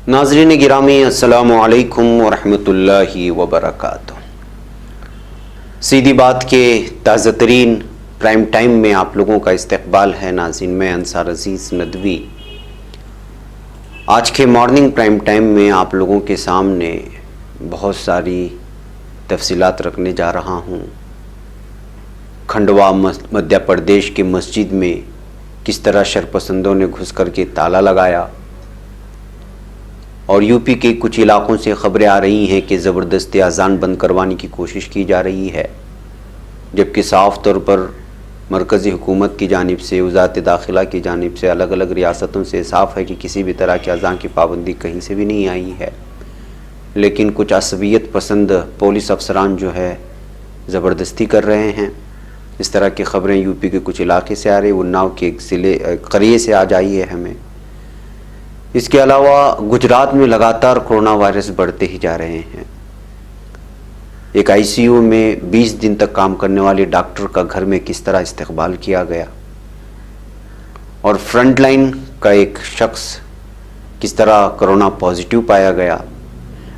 नाज़रीन गिरामी अस्सलामु अलैकुम वरहमतुल्लाहि वबरकातुह। सीधी बात के ताज़ा तरीन प्राइम टाइम में आप लोगों का इस्तकबाल है। नाज़रीन, मैं अंसार अजीज़ नदवी आज के मॉर्निंग प्राइम टाइम में आप लोगों के सामने बहुत सारी तफसीलात रखने जा रहा हूँ। खंडवा मध्य प्रदेश की मस्जिद में किस तरह शरपसंदों ने घुस कर के ताला लगाया, और यूपी के कुछ इलाकों से खबरें आ रही हैं कि ज़बरदस्ती अज़ान बंद करवाने की कोशिश की जा रही है, जबकि साफ़ तौर पर मरकज़ी हुकूमत की जानिब से, वज़ारत दाखिला की जानिब से, अलग अलग रियासतों से साफ़ है कि किसी भी तरह की अज़ान की पाबंदी कहीं से भी नहीं आई है। लेकिन कुछ असबियत पसंद पुलिस अफसरान जो है ज़बरदस्ती कर रहे हैं। इस तरह की ख़बरें यूपी के कुछ इलाके से आ रही, उन्नाव के एक ज़िले क़रिए से आ जाई है हमें। इसके अलावा गुजरात में लगातार कोरोना वायरस बढ़ते ही जा रहे हैं। एक आईसीयू में 20 दिन तक काम करने वाले डॉक्टर का घर में किस तरह इस्तकबाल किया गया, और फ्रंट लाइन का एक शख्स किस तरह कोरोना पॉजिटिव पाया गया।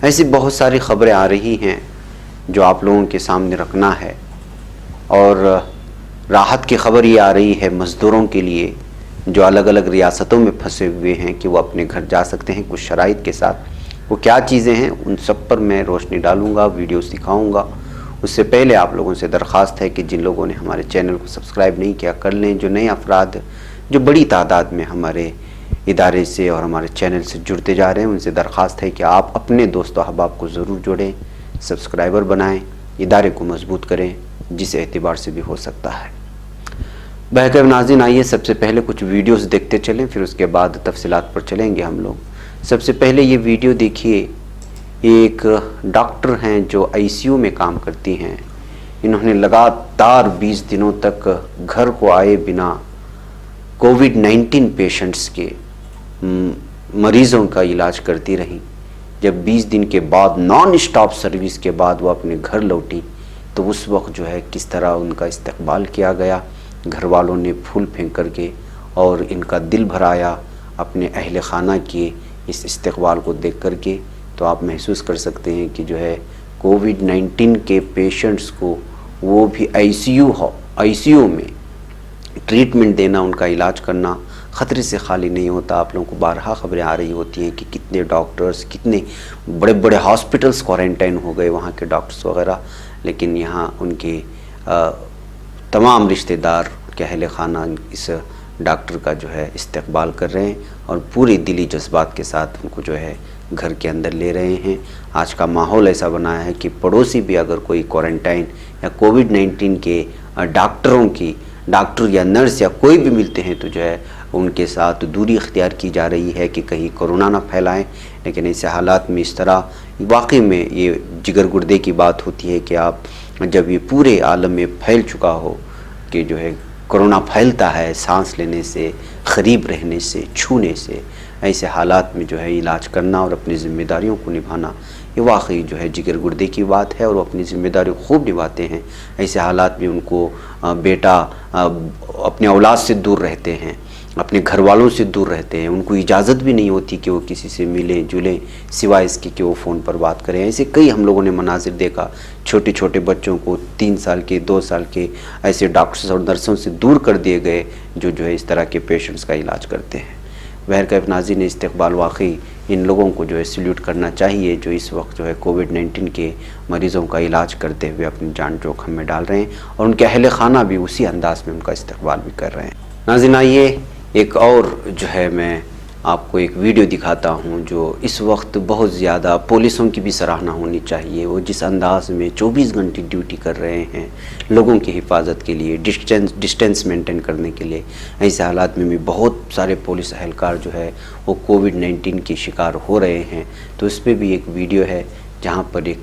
ऐसी बहुत सारी खबरें आ रही हैं जो आप लोगों के सामने रखना है। और राहत की खबर ये आ रही है मज़दूरों के लिए जो अलग अलग रियासतों में फंसे हुए हैं कि वो अपने घर जा सकते हैं कुछ शराइत के साथ। वो क्या चीज़ें हैं उन सब पर मैं रोशनी डालूँगा, वीडियोस दिखाऊँगा। उससे पहले आप लोगों से दरख्वास्त है कि जिन लोगों ने हमारे चैनल को सब्सक्राइब नहीं किया कर लें। जो नए अफराद जो बड़ी तादाद में हमारे इदारे से और हमारे चैनल से जुड़ते जा रहे हैं, उनसे दरख्वास्त है कि आप अपने दोस्तों अहबाब को ज़रूर जोड़ें, सब्सक्राइबर बनाएँ, इदारे को मजबूत करें, जिस एतबार से भी हो सकता है। बहरकैफ नाज़रीन, आइए सबसे पहले कुछ वीडियोस देखते चलें, फिर उसके बाद तफसीलात पर चलेंगे हम लोग। सबसे पहले ये वीडियो देखिए। एक डॉक्टर हैं जो आईसीयू में काम करती हैं। इन्होंने लगातार 20 दिनों तक घर को आए बिना कोविड-19 पेशेंट्स के मरीज़ों का इलाज करती रहीं। जब 20 दिन के बाद नॉन स्टॉप सर्विस के बाद वो अपने घर लौटी तो उस वक्त जो है किस तरह उनका इस्तकबाल किया गया। घर वालों ने फूल फेंक करके और इनका दिल भराया अपने अहले खाना के इस इस्तकबाल को देख करके। तो आप महसूस कर सकते हैं कि जो है कोविड-19 के पेशेंट्स को वो भी आईसीयू में ट्रीटमेंट देना, उनका इलाज करना ख़तरे से खाली नहीं होता। आप लोगों को बारहा खबरें आ रही होती हैं कि कितने डॉक्टर्स, कितने बड़े बड़े हॉस्पिटल्स क्वारंटाइन हो गए वहाँ के डॉक्टर्स वगैरह, लेकिन यहाँ उनके तमाम रिश्तेदार के अहले खाना इस डॉक्टर का जो है इस्तकबाल कर रहे हैं और पूरी दिली जज्बात के साथ उनको जो है घर के अंदर ले रहे हैं। आज का माहौल ऐसा बनाया है कि पड़ोसी भी अगर कोई क्वारंटाइन या कोविड-19 के डॉक्टर या नर्स या कोई भी मिलते हैं तो जो है उनके साथ दूरी इख्तियार की जा रही है कि कहीं कोरोना ना फैलाएं। लेकिन ऐसे हालात में इस तरह वाकई में ये जिगर गुर्दे की बात होती है कि आप जब ये पूरे आलम में फैल चुका हो कि जो है कोरोना फैलता है सांस लेने से, करीब रहने से, छूने से, ऐसे हालात में जो है इलाज करना और अपनी ज़िम्मेदारियों को निभाना ये वाकई जो है जिगर गुर्दे की बात है। और वो अपनी ज़िम्मेदारी खूब निभाते हैं। ऐसे हालात में उनको बेटा अपने औलाद से दूर रहते हैं, अपने घर वालों से दूर रहते हैं। उनको इजाज़त भी नहीं होती कि वो किसी से मिलें जुलें सिवाय इसके कि वो फ़ोन पर बात करें। ऐसे कई हम लोगों ने मनाजिर देखा। छोटे छोटे बच्चों को 3 साल के, 2 साल के ऐसे डॉक्टर्स और नर्सों से दूर कर दिए गए जो है इस तरह के पेशेंट्स का इलाज करते हैं। बहरकैफ नाज़रीन, इस्तकबाल वाकई इन लोगों को जो है सल्यूट करना चाहिए जो इस वक्त जो है कोविड-19 के मरीज़ों का इलाज करते हुए अपनी जान जोखिम में डाल रहे हैं और उनके अहले खाना भी उसी अंदाज में उनका इस्तकबाल भी कर रहे हैं। नाज़रीन, आइए एक और जो है मैं आपको एक वीडियो दिखाता हूं जो इस वक्त बहुत ज़्यादा पुलिसों की भी सराहना होनी चाहिए। वो जिस अंदाज में 24 घंटे ड्यूटी कर रहे हैं लोगों की हिफाजत के लिए, डिस्टेंस मेंटेन करने के लिए। ऐसे हालात में भी बहुत सारे पुलिस अहलकार जो है वो कोविड-19 के शिकार हो रहे हैं। तो इस पर भी एक वीडियो है जहाँ पर एक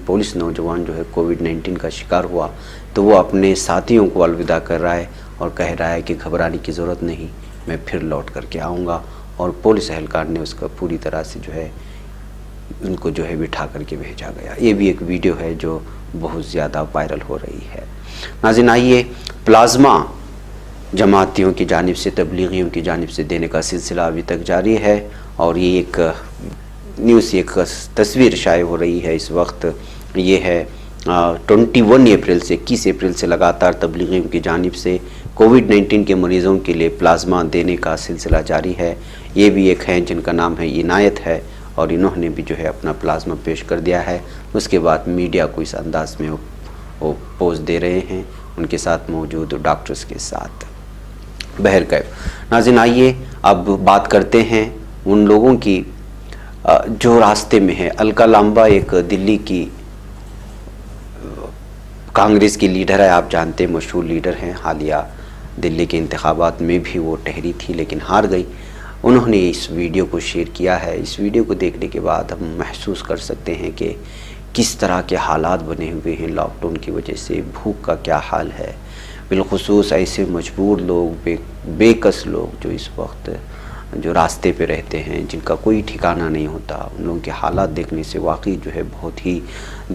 पुलिस नौजवान जो है कोविड-19 का शिकार हुआ तो वो अपने साथियों को अलविदा कर रहा है और कह रहा है कि घबराने की ज़रूरत नहीं, मैं फिर लौट करके आऊँगा। और पुलिस अहलकार ने उसका पूरी तरह से जो है उनको जो है बिठा करके भेजा गया। ये भी एक वीडियो है जो बहुत ज़्यादा वायरल हो रही है। नाज़रीन, आइए प्लाज्मा जमातियों की जानिब से, तबलीगियों की जानिब से देने का सिलसिला अभी तक जारी है اور یہ ایک نیوز ایک تصویر شائع ہو رہی ہے اس وقت، یہ ہے 21 اپریل سے 21 اپریل سے لگاتار تبلیغیوں کی جانب سے کووڈ-19 کے مریضوں کے لیے پلازما دینے کا سلسلہ جاری ہے۔ یہ بھی ایک ہیں جن کا نام ہے عنایت ہے، اور انہوں نے بھی جو ہے اپنا پلازما پیش کر دیا ہے۔ اس کے بعد میڈیا کو اس انداز میں وہ پوز دے رہے ہیں ان کے ساتھ موجود ڈاکٹرز کے ساتھ۔ بہرکیف ناظرین، آئیے اب بات کرتے ہیں ان لوگوں کی جو راستے میں ہے۔ الکا لامبا ایک دلی کی کانگریس کی لیڈر ہے، آپ جانتے ہیں مشہور لیڈر ہیں، حالیہ دلی کے انتخابات میں بھی وہ ٹہری تھی لیکن ہار گئی۔ انہوں نے اس ویڈیو کو شیئر کیا ہے۔ اس ویڈیو کو دیکھنے کے بعد ہم محسوس کر سکتے ہیں کہ کس طرح کے حالات بنے ہوئے ہیں لاک ڈاؤن کی وجہ سے، بھوک کا کیا حال ہے، بالخصوص ایسے مجبور لوگ، بے کس لوگ جو اس وقت جو راستے پہ رہتے ہیں، جن کا کوئی ٹھکانہ نہیں ہوتا، ان لوگوں کے حالات دیکھنے سے واقعی جو ہے بہت ہی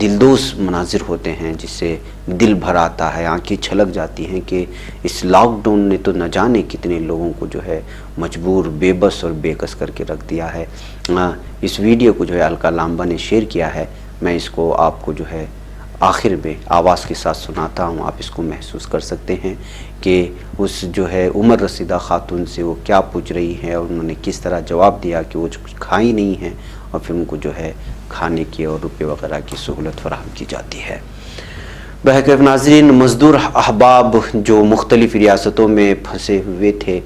دلدوز مناظر ہوتے ہیں، جس سے دل بھر آتا ہے، آنکھیں چھلک جاتی ہیں کہ اس لاک ڈاؤن نے تو نہ جانے کتنے لوگوں کو جو ہے مجبور، بے بس اور بے کس کر کے رکھ دیا ہے۔ اس ویڈیو کو جو ہے الکا لامبا نے شیئر کیا ہے، میں اس کو آپ کو جو ہے آخر میں آواز کے ساتھ سناتا ہوں، آپ اس کو محسوس کر سکتے ہیں کہ اس جو ہے عمر رسیدہ خاتون سے وہ کیا پوچھ رہی ہے، اور انہوں نے کس طرح جواب دیا کہ وہ کچھ کھائی نہیں ہیں، اور پھر ان کو جو ہے کھانے کی اور روپے وغیرہ کی سہولت فراہم کی جاتی ہے۔ بہرکیف ناظرین، مزدور احباب جو مختلف ریاستوں میں پھنسے ہوئے تھے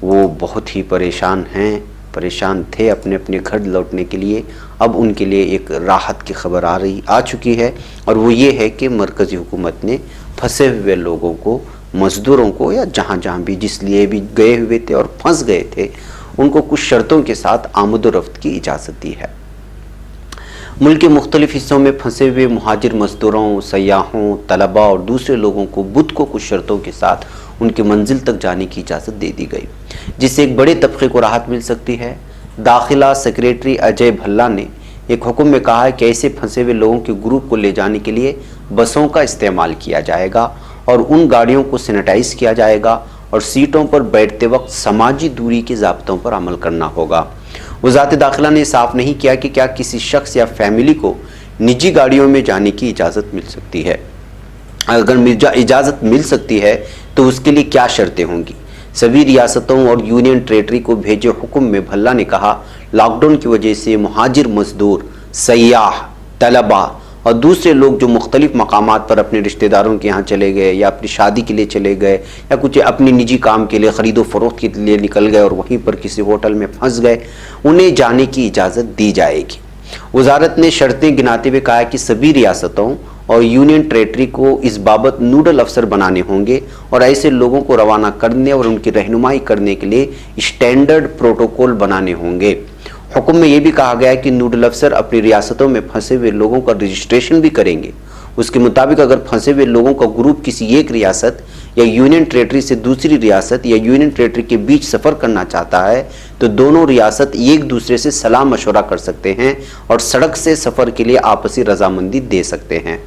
وہ بہت ہی پریشان تھے اپنے گھر لوٹنے کے لیے۔ اب ان کے لیے ایک راحت کی خبر آ چکی ہے، اور وہ یہ ہے کہ مرکزی حکومت نے پھنسے ہوئے لوگوں کو، مزدوروں کو، یا جہاں بھی جس لیے بھی گئے ہوئے تھے اور پھنس گئے تھے، ان کو کچھ شرطوں کے ساتھ آمد و رفت کی اجازت دی ہے۔ ملک کے مختلف حصوں میں پھنسے ہوئے مہاجر مزدوروں، سیاحوں، طلباء اور دوسرے لوگوں کو بدھ کو کچھ شرطوں کے ساتھ ان کی منزل تک جانے کی اجازت دے دی گئی، جس سے ایک بڑے طبقے کو راحت مل سکتی ہے۔ داخلہ سیکریٹری اجے بھلا نے ایک حکم میں کہا ہے کہ ایسے پھنسے ہوئے لوگوں کے گروپ کو لے جانے کے لیے بسوں کا استعمال کیا جائے گا، اور ان گاڑیوں کو سینیٹائز کیا جائے گا، اور سیٹوں پر بیٹھتے وقت سماجی دوری کے ضابطوں پر عمل کرنا ہوگا۔ وزارت داخلہ نے صاف نہیں کیا کہ کیا کسی شخص یا فیملی کو نجی گاڑیوں میں جانے کی اجازت مل سکتی ہے۔ اگر اجازت مل سکتی ہے تو اس کے لیے کیا شرطیں ہوں گی۔ سبھی ریاستوں اور یونین ٹیریٹری کو بھیجے حکم میں بھلا نے کہا، لاک ڈاؤن کی وجہ سے مہاجر مزدور، سیاح، طلباء اور دوسرے لوگ جو مختلف مقامات پر اپنے رشتہ داروں کے ہاں چلے گئے، یا اپنی شادی کے لیے چلے گئے، یا کچھ اپنی نجی کام کے لیے، خرید و فروخت کے لیے نکل گئے اور وہیں پر کسی ہوٹل میں پھنس گئے، انہیں جانے کی اجازت دی جائے گی۔ وزارت نے شرطیں گناتے ہوئے کہا کہ سبھی ریاستوں اور یونین ٹیریٹری کو اس بابت نوڈل افسر بنانے ہوں گے، اور ایسے لوگوں کو روانہ کرنے اور ان کی رہنمائی کرنے کے لیے اسٹینڈرڈ پروٹوکول بنانے ہوں گے۔ حکم میں یہ بھی کہا گیا ہے کہ نوڈل افسر اپنی ریاستوں میں پھنسے ہوئے لوگوں کا رجسٹریشن بھی کریں گے۔ اس کے مطابق اگر پھنسے ہوئے لوگوں کا گروپ کسی ایک ریاست یا یونین ٹیریٹری سے دوسری ریاست یا یونین ٹیریٹری کے بیچ سفر کرنا چاہتا ہے تو دونوں ریاست ایک دوسرے سے صلاح مشورہ کر سکتے ہیں اور سڑک سے سفر کے لیے آپسی رضامندی دے سکتے ہیں۔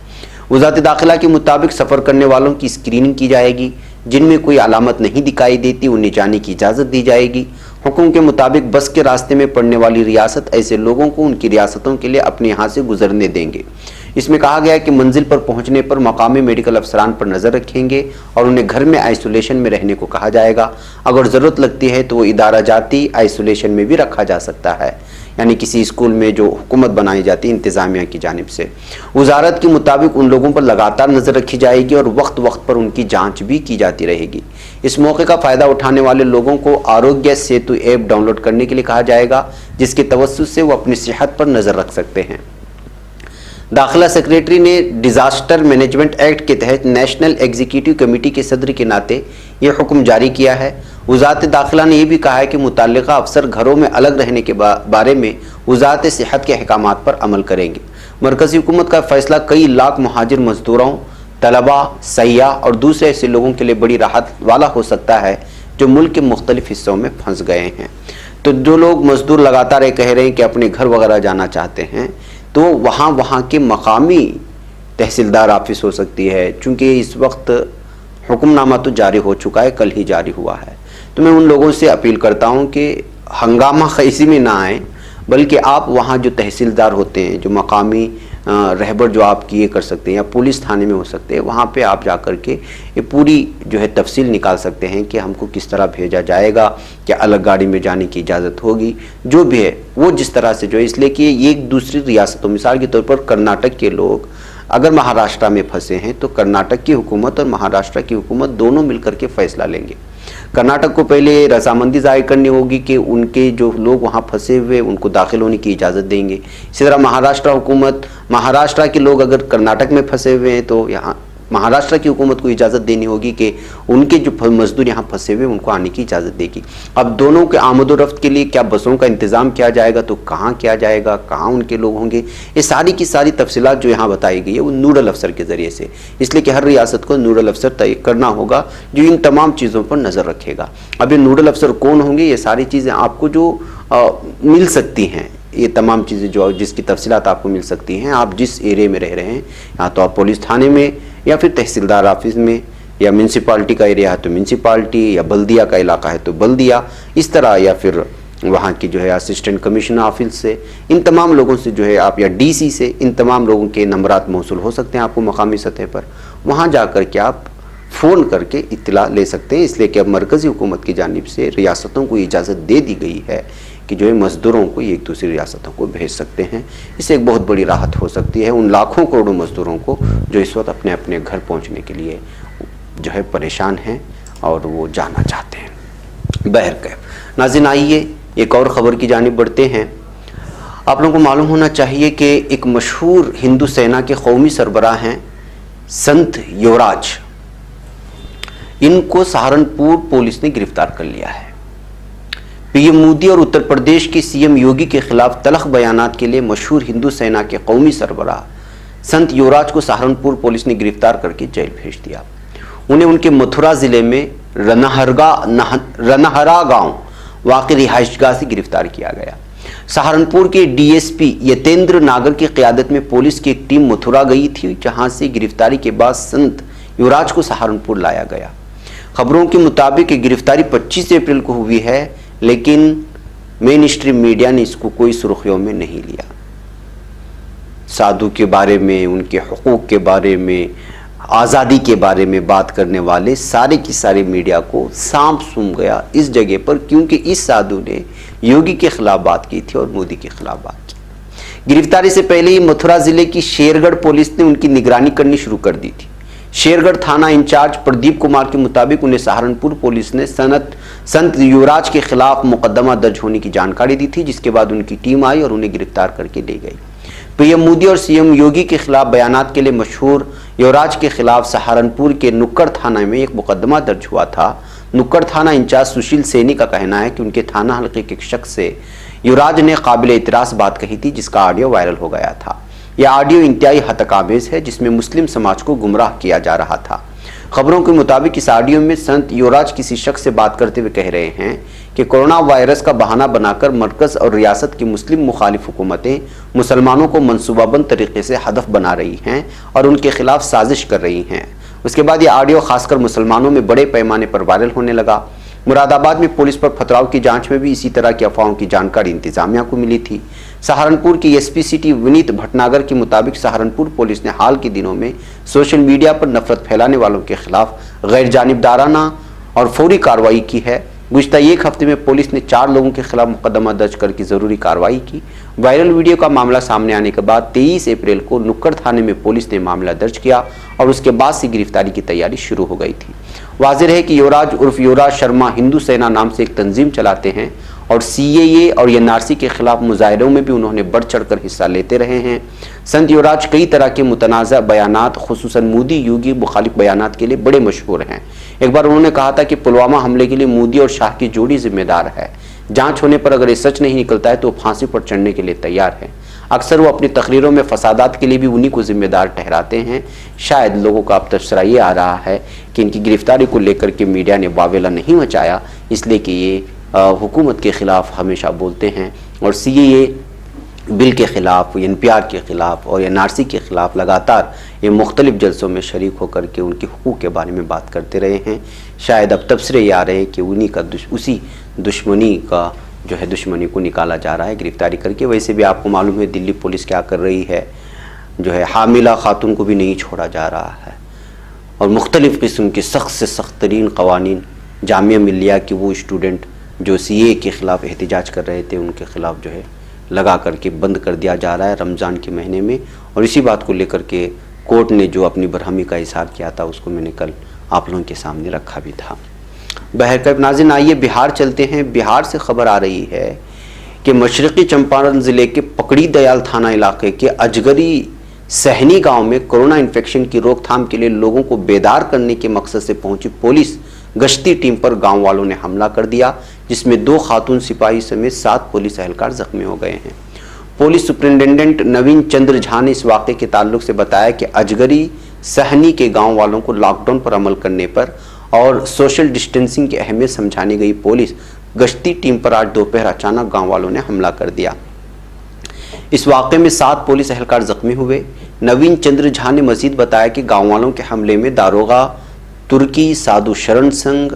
وزارت داخلہ کے مطابق سفر کرنے والوں کی اسکریننگ کی جائے گی، جن میں کوئی علامت نہیں دکھائی دیتی انہیں جانے کی اجازت دی جائے گی۔ حکم کے مطابق بس کے راستے میں پڑنے والی ریاست ایسے لوگوں کو ان کی ریاستوں کے لیے اپنے یہاں سے گزرنے دیں گے۔ اس میں کہا گیا ہے کہ منزل پر پہنچنے پر مقامی میڈیکل افسران پر نظر رکھیں گے اور انہیں گھر میں آئسولیشن میں رہنے کو کہا جائے گا۔ اگر ضرورت لگتی ہے تو وہ ادارہ جاتی آئسولیشن میں بھی رکھا جا سکتا ہے، یعنی کسی اسکول میں جو حکومت بنائی جاتی ہے انتظامیہ کی جانب سے۔ وزارت کے مطابق ان لوگوں پر لگاتار نظر رکھی جائے گی اور وقت وقت پر ان کی جانچ بھی کی جاتی رہے گی۔ اس موقع کا فائدہ اٹھانے والے لوگوں کو Aarogya Setu app download کرنے کے لیے کہا جائے گا، جس کے توسط سے وہ اپنی صحت پر نظر رکھ سکتے ہیں۔ داخلہ سیکریٹری نے ڈیزاسٹر مینجمنٹ ایکٹ کے تحت نیشنل ایگزیکٹو کمیٹی کے صدر کے ناطے یہ حکم جاری کیا ہے۔ وزارت داخلہ نے یہ بھی کہا ہے کہ متعلقہ افسر گھروں میں الگ رہنے کے بارے میں وزارت صحت کے احکامات پر عمل کریں گے۔ مرکزی حکومت کا فیصلہ کئی لاکھ مہاجر مزدوروں، طلباء، سیاح اور دوسرے ایسے لوگوں کے لیے بڑی راحت والا ہو سکتا ہے جو ملک کے مختلف حصوں میں پھنس گئے ہیں۔ تو جو لوگ مزدور لگاتار یہ کہہ رہے ہیں کہ اپنے گھر وغیرہ جانا چاہتے ہیں تو وہاں کے مقامی تحصیلدار آفس ہو سکتی ہے، چونکہ اس وقت حکم نامہ تو جاری ہو چکا ہے، کل ہی جاری ہوا ہے۔ تو میں ان لوگوں سے اپیل کرتا ہوں کہ हंगामा खैसी में ना आए, बल्कि आप वहाँ जो तहसीलदार होते हैं, जो मकामी रहबर जो आप किए कर सकते हैं, या पुलिस थाने में हो सकते हैं, वहाँ पे आप जा कर के ये पूरी जो है तफसील निकाल सकते हैं कि हमको किस तरह भेजा जाएगा, क्या अलग गाड़ी में जाने की इजाज़त होगी, जो भी है वो जिस तरह से जो है, इसलिए कि ये एक दूसरी रियासतों, मिसाल के तौर पर कर्नाटक के लोग अगर महाराष्ट्र में फंसे हैं तो कर्नाटक की हुकूमत और महाराष्ट्र की हुकूमत दोनों मिलकर के फैसला लेंगे। कर्नाटक को पहले रजामंदी ज़ाहिर करनी होगी कि उनके जो लोग वहाँ फंसे हुए उनको दाखिल होने की इजाज़त देंगे। इसी तरह महाराष्ट्र हुकूमत, महाराष्ट्र के लोग अगर कर्नाटक में फंसे हुए हैं तो यहाँ महाराष्ट्र की हुकूमत को इजाज़त देनी होगी कि उनके जो मजदूर यहाँ फंसे हुए उनको आने की इजाज़त देगी। अब दोनों के आमद व रफ्त के लिए क्या बसों का इंतज़ाम किया जाएगा, तो कहाँ किया जाएगा, कहाँ उनके लोग होंगे, ये सारी की सारी तफसीलात जो यहाँ बताई गई है वो नूडल अफसर के ज़रिए से, इसलिए कि हर रियासत को नूडल अफसर तय करना होगा जो इन तमाम चीज़ों पर नज़र रखेगा। अब ये नूडल अफसर कौन होंगे, ये सारी चीज़ें आपको जो मिल सकती हैं, ये तमाम चीज़ें जो जिसकी तफसीलात आपको मिल सकती हैं, आप जिस एरिया में रह रहे हैं, या तो आप पुलिस थाने में या फिर तहसीलदार ऑफिस में, या म्यूनसिपाल्टी का एरिया है तो म्यूनसिपाल्टी, या बल्दिया का इलाका है तो बल्दिया, इस तरह, या फिर वहाँ की जो है असिस्टेंट कमिश्नर ऑफिस से, इन तमाम लोगों से जो है आप, या डीसी से, इन तमाम लोगों के नंबरात मौसूल हो सकते हैं आपको मकामी सतह पर। वहाँ जा कर के आप फ़ोन करके इत्तला ले सकते हैं, इसलिए कि अब मरकज़ी हुकूमत की जानिब से रियासतों को इजाज़त दे दी गई है कि जो है मज़दूरों को एक दूसरी रियासतों को भेज सकते हैं। इससे एक बहुत बड़ी राहत हो सकती है उन लाखों करोड़ों मज़दूरों को जो इस वक्त अपने अपने घर पहुंचने के लिए जो है परेशान हैं और वो जाना चाहते हैं। बहरकैफ नाज़रीन, आइए एक और ख़बर की जानिब बढ़ते हैं। आप लोगों को मालूम होना चाहिए कि एक मशहूर हिंदू सेना के कौमी सरबराह हैं संत युवराज, इनको सहारनपुर पुलिस ने गिरफ्तार कर लिया है। पीएम मोदी और उत्तर प्रदेश के सीएम योगी के खिलाफ तलख बयानात के लिए मशहूर हिंदू सेना के कौमी सरबराह संत युवराज को सहारनपुर पुलिस ने गिरफ्तार करके जेल भेज दिया। उन्हें उनके मथुरा जिले में रनहरा गांव वाक़ई रिहाइशगाह से गिरफ्तार किया गया। सहारनपुर के डीएसपी यतेंद्र नागर की क़यादत में पुलिस की एक टीम मथुरा गई थी, जहां से गिरफ्तारी के बाद संत युवराज को सहारनपुर लाया गया। खबरों के मुताबिक गिरफ्तारी 25 अप्रैल को हुई है, लेकिन मेन स्ट्रीम मीडिया ने इसको कोई सुर्खियों में नहीं लिया। साधु के बारे में, उनके हुकूक के बारे में, आज़ादी के बारे में बात करने वाले सारे की सारे मीडिया को सांप सूंघ गया इस जगह पर, क्योंकि इस साधु ने योगी के खिलाफ बात की थी और मोदी के खिलाफ बात की। गिरफ्तारी से पहले ही मथुरा जिले की शेरगढ़ पुलिस ने उनकी निगरानी करनी शुरू कर दी थी। शेरगढ़ थाना इंचार्ज प्रदीप कुमार के मुताबिक उन्हें सहारनपुर पुलिस ने संत युवराज के खिलाफ मुकदमा दर्ज होने की जानकारी दी थी, जिसके बाद उनकी टीम आई और उन्हें गिरफ्तार करके ले गई। पीएम मोदी और सीएम योगी के खिलाफ बयानात के लिए मशहूर युवराज के खिलाफ सहारनपुर के नुक्कड़ थाना में एक मुकदमा दर्ज हुआ था। नुक्कड़ थाना इंचार्ज सुशील सैनी का कहना है कि उनके थाना हल्के के एक शख्स से युवराज ने काबिल इतराज़ बात कही थी, जिसका ऑडियो वायरल हो गया था। यह ऑडियो इंतहाई हतकामेज़ है, जिसमें मुस्लिम समाज को गुमराह किया जा रहा था। खबरों के मुताबिक इस ऑडियो में संत युवराज किसी शख्स से बात करते हुए कह रहे हैं कि कोरोना वायरस का बहाना बनाकर मरकज़ और रियासत की मुस्लिम मुखालिफ हुकूमतें मुसलमानों को मनसूबाबंद तरीके से हदफ बना रही हैं और उनके खिलाफ साजिश कर रही हैं। उसके बाद यह ऑडियो खासकर मुसलमानों में बड़े पैमाने पर वायरल होने लगा। मुरादाबाद में पुलिस पर पथराव की जांच में भी इसी तरह की अफवाहों की जानकारी इंतजामिया को मिली थी। सहारनपुर की एसपी सिटी विनीत भटनागर के मुताबिक सहारनपुर पुलिस ने हाल के दिनों में सोशल मीडिया पर नफरत फैलाने वालों के खिलाफ गैर जानिबदाराना और फौरी कार्रवाई की है। गुज़िश्ता एक हफ्ते में पुलिस ने 4 लोगों के खिलाफ मुकदमा दर्ज करके ज़रूरी कार्रवाई की। वायरल वीडियो का मामला सामने आने के बाद 23 अप्रैल को नुक्कड़ थाने में पुलिस ने मामला दर्ज किया और उसके बाद से गिरफ्तारी की तैयारी शुरू हो गई थी। वाज़ेह है कि युवराज उर्फ युवराज शर्मा हिंदू सेना नाम से एक तंजीम चलाते हैं और CAA और NRC के खिलाफ मुजाहिरों में भी उन्होंने बढ़ चढ़कर हिस्सा लेते रहे हैं। संत युवराज कई तरह के मुतनाज़ा बयानात, खुसूसन मोदी योगी मुखालिफ बयानात के लिए बड़े मशहूर हैं। एक बार उन्होंने कहा था कि पुलवामा हमले के लिए मोदी और शाह की जोड़ी जिम्मेदार है। जांच होने पर अगर ये सच नहीं निकलता है तो फांसी पर चढ़ने के लिए तैयार है। अक्सर वो अपनी तकरीरों में फसादात के लिए भी उन्हीं को जिम्मेदार ठहराते हैं। शायद लोगों का अब तबसरा ये आ रहा है कि इनकी गिरफ्तारी को लेकर के मीडिया ने वावेला नहीं मचाया, इसलिए कि ये हुकूमत के ख़िलाफ़ हमेशा बोलते हैं और CAA बिल के ख़िलाफ़, NPR के ख़िलाफ़ और NRC के ख़िलाफ़ लगातार ये मुख्तलिफ़ जलसों में शरीक होकर के उनके हुकूक के बारे में बात करते रहे हैं। शायद अब तबसरे ये आ रहे हैं कि उन्हीं का उसी दुश्मनी का जो है दुश्मनी को निकाला जा रहा है गिरफ्तारी करके। वैसे भी आपको मालूम है दिल्ली पुलिस क्या कर रही है, जो है हामिला खातून को भी नहीं छोड़ा जा रहा है और मुख्तलिफ़ किस्म के सख्त से सख्त तरीन क़वानीन जामिया मिल्लिया के वो स्टूडेंट जो CAA के ख़िलाफ़ एहतजाज कर रहे थे उनके ख़िलाफ़ जो है लगा करके बंद कर दिया जा रहा है रमज़ान के महीने में। और इसी बात को लेकर के कोर्ट ने जो अपनी बरहमी का इज़हार किया था उसको मैंने कल आप लोगों के सामने रखा भी था। बहरकैफ नाज़रीन, आइए बिहार चलते हैं। बिहार से खबर आ रही है कि मशरक़ी चंपारण ज़िले के पकड़ी दयाल थाना इलाके के अजगरी सहनी गांव में कोरोना इन्फेक्शन की रोकथाम के लिए लोगों को बेदार करने के मकसद से पहुंची पुलिस गश्ती टीम पर गांव वालों ने हमला कर दिया, जिसमें 2 खातून सिपाही समेत 7 पुलिस एहलकार जख्मी हो गए हैं। पुलिस सुपरिटेंडेंट नवीन चंद्र झा ने इस वाक़े के ताल्लुक से बताया कि अजगरी सहनी के गांव वालों को लॉकडाउन पर अमल करने पर और सोशल डिस्टेंसिंग की अहमियत समझाने गई पुलिस गश्ती टीम पर आज दोपहर अचानक गांव वालों ने हमला कर दिया। इस वाक़े में 7 पुलिस एहलकार जख्मी हुए। नवीन चंद्र झा ने मजीद बताया कि गांव वालों के हमले में दारोगा तुर्की साधु शरण संघ,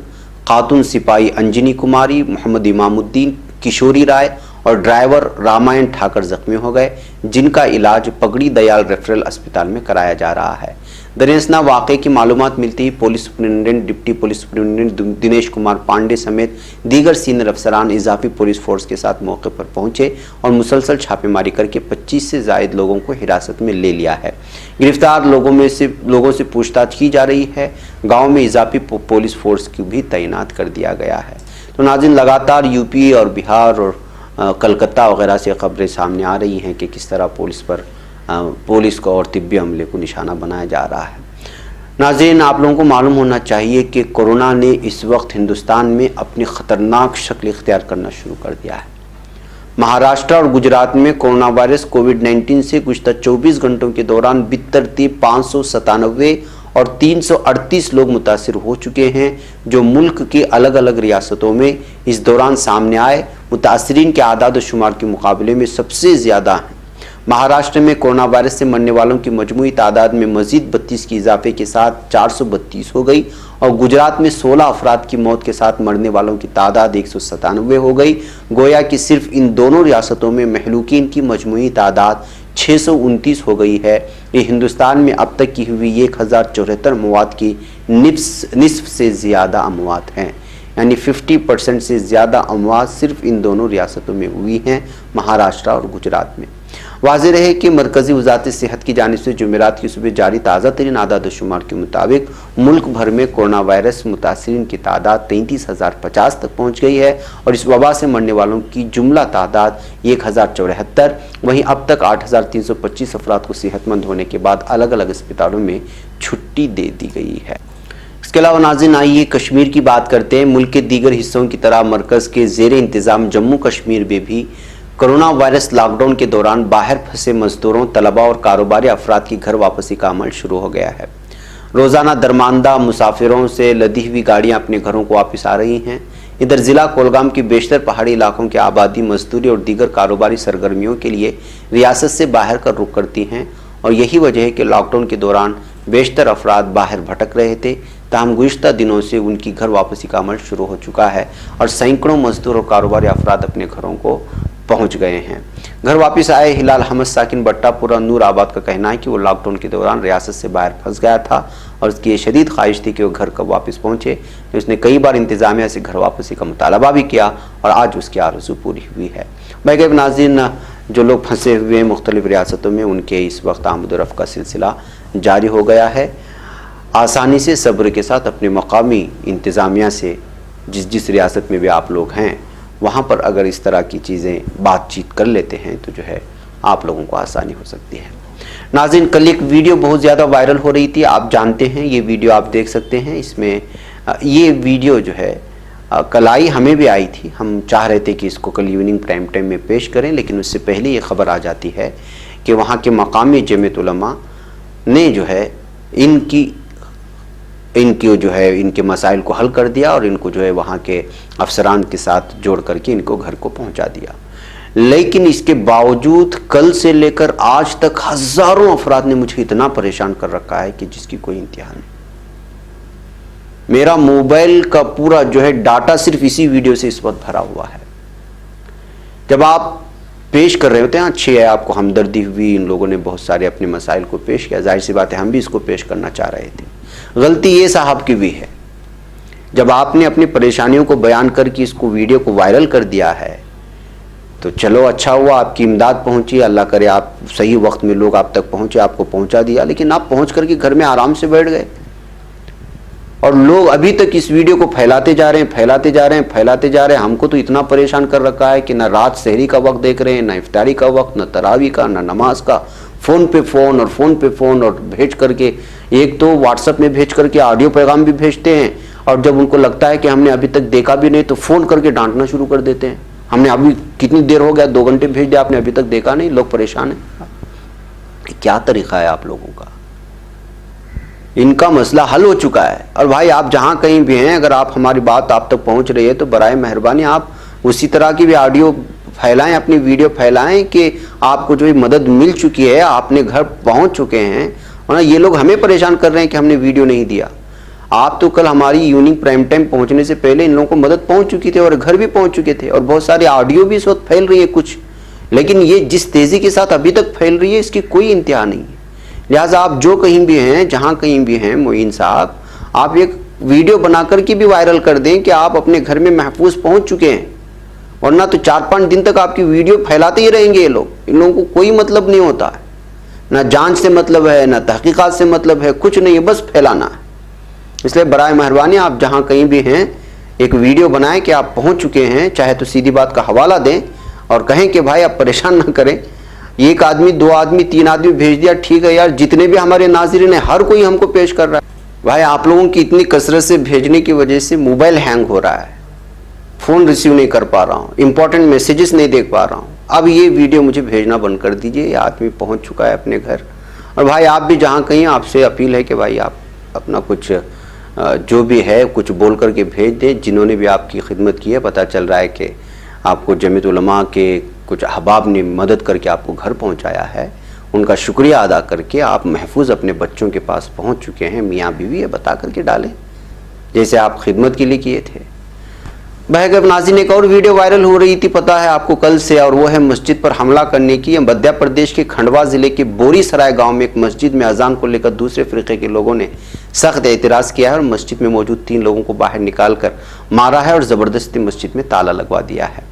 खातून सिपाही अंजनी कुमारी, मोहम्मद इमामुद्दीन, किशोरी राय और ड्राइवर रामायण ठाकर जख्मी हो गए, जिनका इलाज पगड़ी दयाल रेफरल अस्पताल में कराया जा रहा है। दरअसल वाक़े की मालूमात मिलती ही police superintendent, deputy police superintendent Dinesh Kumar Pandey समेत दीगर सीनियर अफसरान इजाफी पुलिस फोर्स के साथ मौके पर पहुंचे और मुसलसल छापेमारी करके 25 से ज़ायद लोगों को हिरासत में ले लिया है। गिरफ्तार लोगों से पूछताछ की जा रही है। गाँव में इजाफी पुलिस फोर्स की भी तैनात कर दिया गया है। तो नाज़रीन, लगातार यूपी और बिहार और कलकत्ता वगैरह से खबरें सामने आ रही हैं कि किस तरह पुलिस को और तिब्बी अमले को निशाना बनाया जा रहा है। नाज़रीन, आप लोगों को मालूम होना चाहिए कि कोरोना ने इस वक्त हिंदुस्तान में अपनी ख़तरनाक शक्ल इख्तियार करना शुरू कर दिया है। महाराष्ट्र और गुजरात में कोरोना वायरस कोविड-19 से गुज़श्ता 24 घंटों के दौरान बितरतीब 597 और 338 लोग मुतासिर हो चुके हैं, जो मुल्क की अलग अलग रियासतों में इस दौरान सामने आए मुतासरीन के आदाद शुमार के मुकाबले में सबसे ज़्यादा हैं। महाराष्ट्र में कोरोना वायरस से मरने वालों की मजमूई तादाद में मजीद 32 की इजाफे के साथ 432 हो गई और गुजरात में 16 अफराद की मौत के साथ मरने वालों की तादाद 197 हो गई। गोया कि सिर्फ इन दोनों रियासतों में महलूकीन की मजमूई तादाद 629 हो गई है। ये हिंदुस्तान में अब तक की हुई 1074 अमवात की निस्फ से ज़्यादा अमवात हैं, यानी 50% से ज़्यादा अमवात सिर्फ इन दोनों रियासतों में हुई हैं, महाराष्ट्र और गुजरात में। वाज़ेह रहे कि मरकज़ी वज़ारत सेहत की जानिब से जुमेरात की सुबह जारी ताज़ा तरीन आदाद शुमार के मुताबिक मुल्क भर में कोरोना वायरस मुतासरीन की तादाद 33,050 तक पहुँच गई है और इस वबा से मरने वालों की जुमला तादाद 1074। वहीं अब तक 8,325 अफराद को सेहतमंद होने के बाद अलग अलग अस्पतालों में छुट्टी दे दी गई है। इसके अलावा नाज़रीन, आइए कश्मीर की बात करते हैं। मुल्क के दीगर हिस्सों की तरह मरकज़ के ज़ेर इंतज़ाम जम्मू कश्मीर में भी कोरोना वायरस लॉकडाउन के दौरान बाहर फंसे मजदूरों, तलबा और कारोबारी अफराद की घर वापसी का अमल शुरू हो गया है। रोज़ाना दरमानदा मुसाफिरों से लदी हुई गाड़ियां अपने घरों को वापस आ रही हैं। इधर ज़िला कोलगाम की बेशतर पहाड़ी इलाकों की आबादी मजदूरी और दीगर कारोबारी सरगर्मियों के लिए रियासत से बाहर का रुख करती हैं और यही वजह है कि लॉकडाउन के दौरान बेशतर अफराद बाहर भटक रहे थे। ताहम गुज़श्ता दिनों से उनकी घर वापसी का अमल शुरू हो चुका है और सैकड़ों मजदूर और कारोबारी अफराद अपने घरों को पहुंच गए हैं। घर वापस आए हिलाल अहमद साकिन बट्टापुरा नूर आबाद का कहना है कि वो लॉकडाउन के दौरान रियासत से बाहर फंस गया था और उसकी ये शदीद ख्वाहिश थी कि वो घर कब वापस पहुंचे। उसने कई बार इंतज़ामिया से घर वापसी का मुतालबा भी किया और आज उसकी आरज़ू पूरी हुई है। बहरकैफ नाज़रीन, जो लोग फंसे हुए हैं मुख्तलिफ रियासतों में, उनके इस वक्त आमद रफ़्त का सिलसिला जारी हो गया है। आसानी से सब्र के साथ अपने मकामी इंतज़ामिया से जिस रियासत में भी आप लोग हैं वहाँ पर अगर इस तरह की चीज़ें बातचीत कर लेते हैं तो जो है आप लोगों को आसानी हो सकती है। नाज़रीन, कल एक वीडियो बहुत ज़्यादा वायरल हो रही थी, आप जानते हैं, ये वीडियो आप देख सकते हैं। इसमें ये वीडियो जो है कल आई, हमें भी आई थी। हम चाह रहे थे कि इसको कल इवनिंग प्राइम टाइम में पेश करें, लेकिन उससे पहले ये खबर आ जाती है कि वहाँ के मकामी जमीयत उलमा ने जो है इनकी जो है इनके मसाइल को हल कर दिया और इनको जो है वहाँ के अफसरान के साथ जोड़ करके इनको घर को पहुँचा दिया। लेकिन इसके बावजूद कल से लेकर आज तक हज़ारों अफराद ने मुझे इतना परेशान कर रखा है कि जिसकी कोई इंतहा नहीं। मेरा मोबाइल का पूरा जो है डाटा सिर्फ इसी वीडियो से इस वक्त भरा हुआ है। جب آپ پیش کر رہے ہوتے ہیں اچھی ہے، آپ کو ہمدردی ہوئی، ان لوگوں نے بہت سارے اپنے مسائل کو پیش کیا، ظاہر سی بات ہے ہم بھی اس کو پیش کرنا چاہ رہے تھے. غلطی یہ صاحب کی بھی ہے، جب آپ نے اپنی پریشانیوں کو بیان کر کے اس کو ویڈیو کو وائرل کر دیا ہے تو چلو اچھا ہوا، آپ کی امداد پہنچی، اللہ کرے آپ صحیح وقت میں لوگ آپ تک پہنچے، آپ کو پہنچا دیا. لیکن آپ پہنچ کر کے گھر میں آرام سے بیٹھ گئے اور لوگ ابھی تک اس ویڈیو کو پھیلاتے جا رہے ہیں. ہم کو تو اتنا پریشان کر رکھا ہے کہ نہ رات سحری کا وقت دیکھ رہے ہیں، نہ افطاری کا وقت، نہ تراویح کا، نہ نماز کا. فون پہ فون اور بھیج کر کے، ایک تو واٹس ایپ میں بھیج کر کے آڈیو پیغام بھی بھیجتے ہیں، اور جب ان کو لگتا ہے کہ ہم نے ابھی تک دیکھا بھی نہیں تو فون کر کے ڈانٹنا شروع کر دیتے ہیں. ہم نے ابھی کتنی دیر ہو گیا، 2 گھنٹے بھیج دیا، آپ نے ابھی تک دیکھا نہیں. لوگ پریشان ہیں. کیا طریقہ ہے آپ لوگوں کا؟ ان کا مسئلہ حل ہو چکا ہے. اور بھائی آپ جہاں کہیں بھی ہیں، اگر آپ ہماری بات آپ تک پہنچ رہی ہے تو برائے مہربانی آپ اسی طرح کی بھی آڈیو پھیلائیں، اپنی ویڈیو پھیلائیں کہ آپ کو جو مدد مل چکی ہے، آپ نے گھر پہنچ چکے ہیں. ورنہ یہ لوگ ہمیں پریشان کر رہے ہیں کہ ہم نے ویڈیو نہیں دیا. آپ تو کل ہماری ایوننگ پرائم ٹائم پہنچنے سے پہلے ان لوگوں کو مدد پہنچ چکی تھی اور گھر بھی پہنچ چکے تھے، اور بہت سارے آڈیو بھی اس وقت پھیل رہی ہے کچھ. لیکن یہ جس تیزی کے ساتھ ابھی تک پھیل رہی ہے اس کی کوئی انتہا نہیں ہے. لہٰذا آپ جو کہیں بھی ہیں، جہاں کہیں بھی ہیں، معین صاحب آپ ایک ویڈیو بنا کر کے بھی وائرل کر دیں کہ آپ اپنے گھر میں محفوظ پہنچ چکے ہیں. ورنہ تو 4-5 دن تک آپ کی ویڈیو پھیلاتے ہی رہیں گے یہ لوگ. ان لوگوں کو کوئی مطلب نہیں ہوتا ہے، نہ جانچ سے مطلب ہے، نہ تحقیقات سے مطلب ہے، کچھ نہیں ہے، بس پھیلانا ہے. اس لیے برائے مہربانی آپ جہاں کہیں بھی ہیں ایک ویڈیو بنائیں کہ آپ پہنچ چکے ہیں، چاہے تو سیدھی بات کا حوالہ دیں اور کہیں کہ بھائی آپ پریشان نہ کریں. 1 آدمی 2 آدمی 3 آدمی بھیج دیا، ٹھیک ہے یار، جتنے بھی ہمارے ناظرین ہیں ہر کوئی ہم کو پیش کر رہا ہے. بھائی آپ لوگوں کی اتنی کثرت سے بھیجنے کی وجہ سے موبائل ہینگ ہو رہا ہے، فون ریسیو نہیں کر پا رہا ہوں، امپورٹنٹ میسیجز نہیں دیکھ پا رہا ہوں. اب یہ ویڈیو مجھے بھیجنا بند کر دیجئے. یہ آدمی پہنچ چکا ہے اپنے گھر. اور بھائی آپ بھی جہاں کہیں، آپ سے اپیل ہے کہ بھائی آپ اپنا کچھ جو بھی ہے کچھ بول کر کے بھیج دیں. جنہوں نے بھی آپ کی خدمت کی ہے، پتہ چل رہا ہے کہ آپ کو جمعیت علماء کے کچھ احباب نے مدد کر کے آپ کو گھر پہنچایا ہے، ان کا شکریہ ادا کر کے آپ محفوظ اپنے بچوں کے پاس پہنچ چکے ہیں. میاں بیوی ہے، بتا کر کے ڈالیں جیسے آپ خدمت کے لیے کیے تھے. بھائی اب ناظرین ایک اور ویڈیو وائرل ہو رہی تھی، پتہ ہے آپ کو کل سے، اور وہ ہے مسجد پر حملہ کرنے کی. مدھیہ پردیش کے کھنڈوا ضلع کے بوری سرائے گاؤں میں ایک مسجد میں اذان کو لے کر دوسرے فرقے کے لوگوں نے سخت اعتراض کیا ہے اور مسجد میں موجود 3 لوگوں کو باہر نکال کر مارا ہے اور زبردستی مسجد میں تالا لگوا دیا ہے.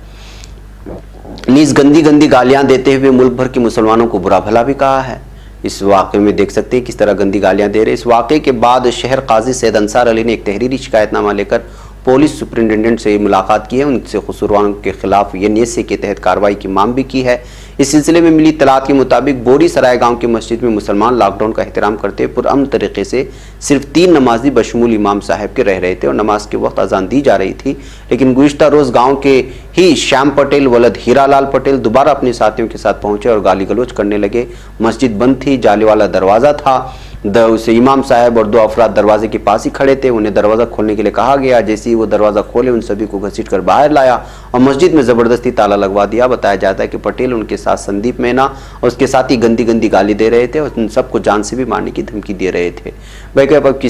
نیز گندی گالیاں دیتے ہوئے ملک بھر کے مسلمانوں کو برا بھلا بھی کہا ہے. اس واقعے میں دیکھ سکتے ہیں کس طرح گندی گالیاں دے رہے. اس واقعے کے بعد شہر قاضی سید انصار علی نے ایک تحریری شکایت نامہ لے کر پولیس سپرنٹینڈنٹ سے ملاقات کی ہے. ان سے قصورواروں کے خلاف NSA کے تحت کارروائی کی مانگ بھی کی ہے. اس سلسلے میں ملی اطلاعات کے مطابق بوری سرائے گاؤں کی مسجد میں مسلمان لاک ڈاؤن کا احترام کرتے ہوئے پرامن طریقے سے صرف 3 نمازی بشمول امام صاحب کے رہ رہے تھے اور نماز کے وقت اذان دی جا رہی تھی. لیکن گزشتہ روز گاؤں کے ہی شیام پٹیل ولد ہیرا لال پٹیل دوبارہ اپنے ساتھیوں کے ساتھ پہنچے اور گالی گلوچ کرنے لگے. مسجد بند تھی، جالے والا دروازہ تھا. اسے امام صاحب اور 2 افراد دروازے کے پاس ہی کھڑے تھے. انہیں دروازہ کھولنے کے لیے کہا گیا. جیسے ہی وہ دروازہ کھولے ان سبھی کو گھسیٹ کر باہر لایا اور مسجد میں زبردستی تالا لگوا دیا. بتایا جاتا ہے کہ پٹیل ان کے ساتھ سندیپ مینا اور اس کے ساتھ ہی گندی گالی دے رہے تھے اور ان سب کو جان سے بھی مارنے کی دھمکی دے رہے تھے. بھائی اب کی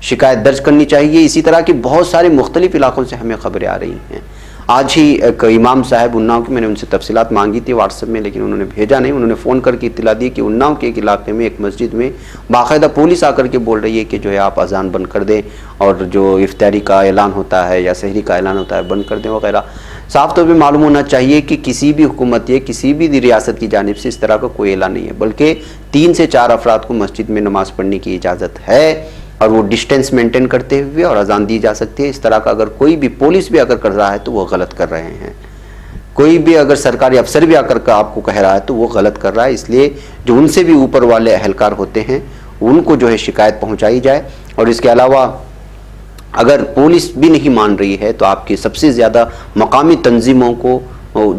شکایت درج کرنی چاہیے. اسی طرح کی بہت سارے مختلف علاقوں سے ہمیں خبریں آ رہی ہیں. آج ہی ایک امام صاحب اناؤ کی، میں نے ان سے تفصیلات مانگی تھی واٹس ایپ میں، لیکن انہوں نے بھیجا نہیں. انہوں نے فون کر کے اطلاع دی کہ اناؤ کے ایک علاقے میں ایک مسجد میں باقاعدہ پولیس آ کر کے بول رہی ہے کہ جو ہے آپ اذان بند کر دیں اور جو افطاری کا اعلان ہوتا ہے یا سحری کا اعلان ہوتا ہے بند کر دیں وغیرہ. صاف طور پہ معلوم ہونا چاہیے کہ کسی بھی حکومت یا کسی بھی ریاست کی جانب سے اس طرح کا کوئی اعلان نہیں ہے، بلکہ 3 سے 4 افراد کو مسجد میں نماز پڑھنے کی اجازت ہے اور وہ ڈسٹینس مینٹین کرتے ہوئے اور اذان دی جا سکتی ہے. اس طرح کا اگر کوئی بھی پولیس بھی اگر کر رہا ہے تو وہ غلط کر رہے ہیں. کوئی بھی اگر سرکاری افسر بھی آ کر آپ کو کہہ رہا ہے تو وہ غلط کر رہا ہے. اس لیے جو ان سے بھی اوپر والے اہلکار ہوتے ہیں ان کو جو ہے شکایت پہنچائی جائے. اور اس کے علاوہ اگر پولیس بھی نہیں مان رہی ہے تو آپ کی سب سے زیادہ مقامی تنظیموں کو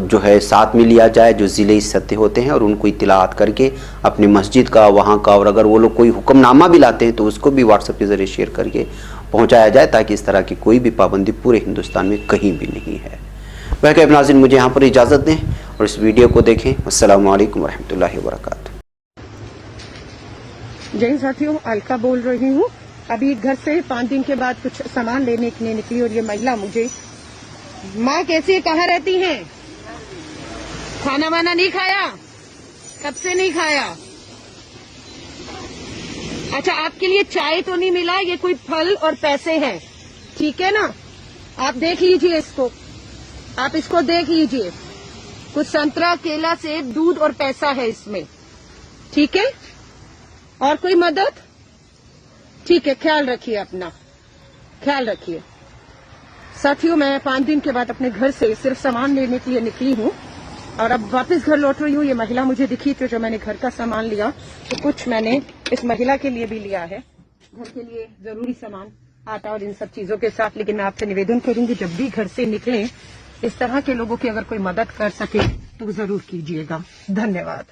جو ہے ساتھ میں لیا جائے جو ضلعی سطح ہوتے ہیں اور ان کو اطلاعات کر کے اپنی مسجد کا وہاں کا، اور اگر وہ لوگ کوئی حکم نامہ بھی لاتے ہیں تو اس کو بھی واٹس ایپ کے ذریعے شیئر کر کے پہنچایا جائے تاکہ اس طرح کی کوئی بھی پابندی پورے ہندوستان میں کہیں بھی نہیں ہے. بہرکیف ناظرین مجھے یہاں پر اجازت دیں اور اس ویڈیو کو دیکھیں. السلام علیکم ورحمۃ اللہ وبرکاتہ. جی ساتھیوں، الکا بول رہی ہوں. ابھی گھر سے 5 دن کے بعد کچھ سامان لینے کے لیے نکلی اور یہ مہیلا مجھے، ماں کیسی کہاں رہتی ہیں؟ खाना वाना नहीं खाया? कब से नहीं खाया? अच्छा, आपके लिए चाय तो नहीं मिला, ये कोई फल और पैसे हैं, ठीक है ना? आप देख लीजिए इसको, आप इसको देख लीजिए, कुछ संतरा, केला, सेब, दूध और पैसा है इसमें, ठीक है? और कोई मदद? ठीक है, ख्याल रखिए अपना, ख्याल रखिए। साथियों, मैं 5 दिन के बाद अपने घर से सिर्फ सामान लेने के लिए निकली हूँ और अब वापस घर लौट रही हूँ। ये महिला मुझे दिखी तो जो मैंने घर का सामान लिया, तो कुछ मैंने इस महिला के लिए भी लिया है, घर के लिए जरूरी सामान, आटा और इन सब चीजों के साथ। लेकिन मैं आपसे निवेदन करूंगी, जब भी घर से निकलें, इस तरह के लोगों की अगर कोई मदद कर सके तो जरूर कीजिएगा। धन्यवाद।